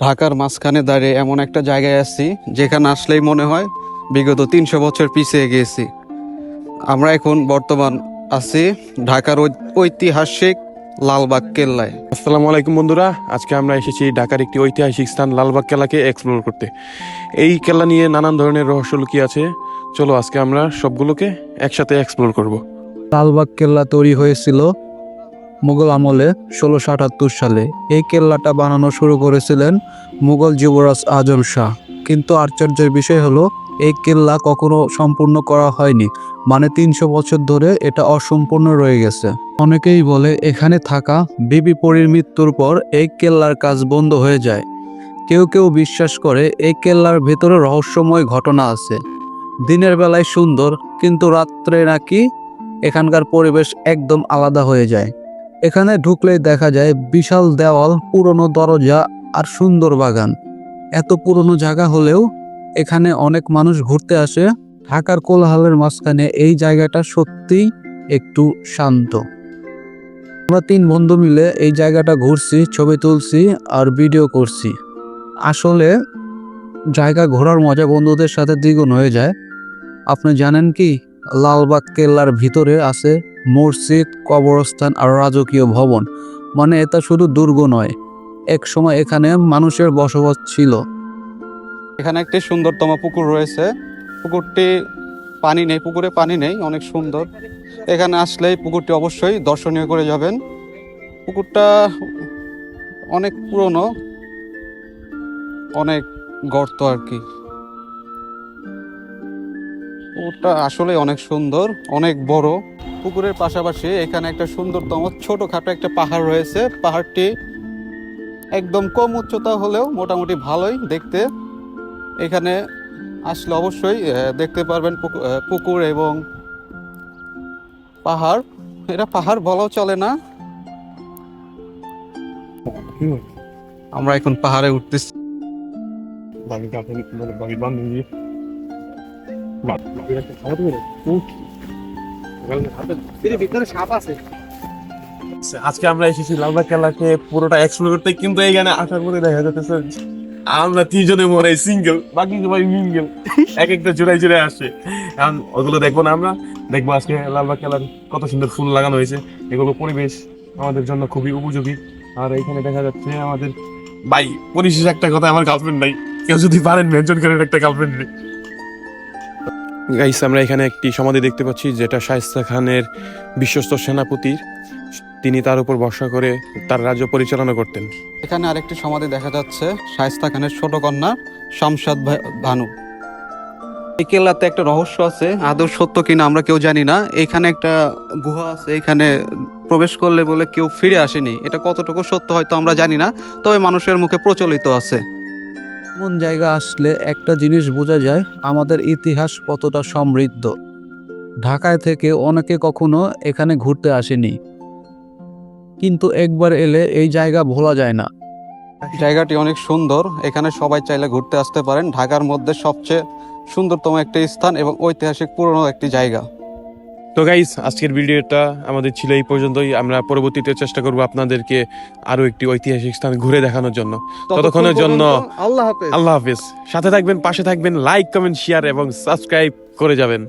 ঢাকার মাঝখানে দাঁড়িয়ে এমন একটা জায়গায় আছি যেখানে আসলেই মনে হয় বিগত ৩০০ বছর পিছিয়ে গিয়েছি। আমরা এখন বর্তমান আছি ঢাকার ঐতিহাসিক লালবাগ কেল্লায়। আসসালামু আলাইকুম বন্ধুরা, আজকে আমরা এসেছি ঢাকার একটি ঐতিহাসিক স্থান লালবাগ কেল্লাকে এক্সপ্লোর করতে। এই কেল্লা নিয়ে নানান ধরনের রহস্য লুকিয়ে আছে। চলো আজকে আমরা সবগুলোকে একসাথে এক্সপ্লোর করব। লালবাগ কেল্লা তৈরি হয়েছিল মুঘল আমলে ১৬৭৮ সালে। এই কেল্লাটা বানানো শুরু করেছিলেন মুঘল যুবরাজ আজম শাহ। কিন্তু আশ্চর্যের বিষয় হলো এই কেল্লা কখনো সম্পূর্ণ করা হয়নি, মানে ৩০০ বছর ধরে এটা অসম্পূর্ণ রয়ে গেছে। অনেকেই বলে এখানে থাকা বিবি পরীর মৃত্যুর পর এই কেল্লার কাজ বন্ধ হয়ে যায়। কেউ কেউ বিশ্বাস করে এই কেল্লার ভেতরে রহস্যময় ঘটনা আছে। দিনের বেলায় সুন্দর, কিন্তু রাত্রে নাকি এখানকার পরিবেশ একদম আলাদা হয়ে যায়। এখানে ঢুকলেই দেখা যায় বিশাল দেওয়াল, পুরনো দরজা আর সুন্দর বাগান। এত পুরনো জায়গা হলেও এখানে অনেক মানুষ ঘুরতে আসে। ঢাকার কোলাহলের মাঝখানে এই জায়গাটা সত্যিই একটু শান্ত। আমরা ৩ বন্ধু মিলে এই জায়গাটা ঘুরছি, ছবি তুলছি আর ভিডিও করছি। আসলে জায়গা ঘোরার মজা বন্ধুদের সাথে দ্বিগুণ হয়ে যায়। আপনি জানেন কি, লালবাগ কেল্লার ভিতরে আছে মসজিদ, কবরস্থান আর রাজকীয় ভবন। মানে এটা শুধু দুর্গ নয়, এক সময় এখানে মানুষের বসবাস ছিল। এখানে একটি সুন্দরতম পুকুর রয়েছে। পুকুরটি পানি নেই, পুকুরে পানি নেই, অনেক সুন্দর। এখানে আসলেই পুকুরটি অবশ্যই দর্শনীয় করে যাবেন। পুকুরটা অনেক পুরনো, অনেক গর্ত আর কি। পুকুরটা আসলে অনেক সুন্দর, অনেক বড়। পুকুরের পাশাপাশি এখানে একটা সুন্দরতম ছোটখাটো একটা পাহাড় রয়েছে। পাহাড়টি একদম কম উচ্চতা হলেও মোটামুটি ভালোই দেখতে। এখানে আসলে অবশ্যই দেখতে পারবেন পুকুর এবং পাহাড়। এটা পাহাড় বলাও চলে না। আমরা এখন পাহাড়ে উঠতেছি। আজকে আমরা এসেছি লালবাগ কেল্লাকে পুরোটা এক্সপ্লোর করতে, কিন্তু এইখানে আসার পরে দেখা যাচ্ছে আমরা ৩ জনে মনে সিঙ্গেল, বাকি সবাই মিঙ্গেল। এক একটা জোড়ায় জোড়ায় আসে। এখন ওগুলো দেখবো না, আমরা দেখবো আজকে লালবাগ কেল্লার কত সুন্দর ফুল লাগানো হয়েছে। এগুলো পরিবেশ আমাদের জন্য খুবই উপযোগী। আর এখানে দেখা যাচ্ছে আমাদের ভাই, পরিশেষ একটা কথা, আমার গার্লফ্রেন্ড নাই। কেউ যদি পারেন মেনশন করেন একটা গার্লফ্রেন্ড নেই। গাইস, আমরা এখানে একটি সমাধি দেখতে পাচ্ছি, যেটা শায়েস্তা খানের বিশ্বস্ত সেনাপতির। তিনি তার উপর ভরসা করে তার রাজ্য পরিচালনা করতেন। এখানে আরেকটি সমাধি দেখা যাচ্ছে শায়েস্তা খানের ছোট কন্যা শামশাদ ভানু। এই কেল্লাতে একটা রহস্য আছে, আদৌ সত্য কিনা আমরা কেউ জানি না। এখানে একটা গুহা আছে, এখানে প্রবেশ করলে বলে কেউ ফিরে আসেনি। এটা কতটুকু সত্য হয়তো আমরা জানি না, তবে মানুষের মুখে প্রচলিত আছে। এমন জায়গা আসলে একটা জিনিস বোঝা যায়, আমাদের ইতিহাস কতটা সমৃদ্ধ। ঢাকায় থেকে অনেকে কখনো এখানে ঘুরতে আসেনি, কিন্তু একবার এলে এই জায়গা ভোলা যায় না। জায়গাটি অনেক সুন্দর, এখানে সবাই চাইলে ঘুরতে আসতে পারেন। ঢাকার মধ্যে সবচেয়ে সুন্দরতম একটি স্থান এবং ঐতিহাসিক পুরনো একটি জায়গা। তো গাইস, আজকের ভিডিওটা আমাদের ছিল এই পর্যন্তই। আমরা পরবর্তীতে চেষ্টা করব আপনাদেরকে আরো একটি ঐতিহাসিক স্থান ঘুরে দেখানোর জন্য। ততক্ষণের জন্য আল্লাহ হাফেজ। আল্লাহ হাফেজ। সাথে থাকবেন, পাশে থাকবেন, লাইক, কমেন্ট, শেয়ার এবং সাবস্ক্রাইব করে যাবেন।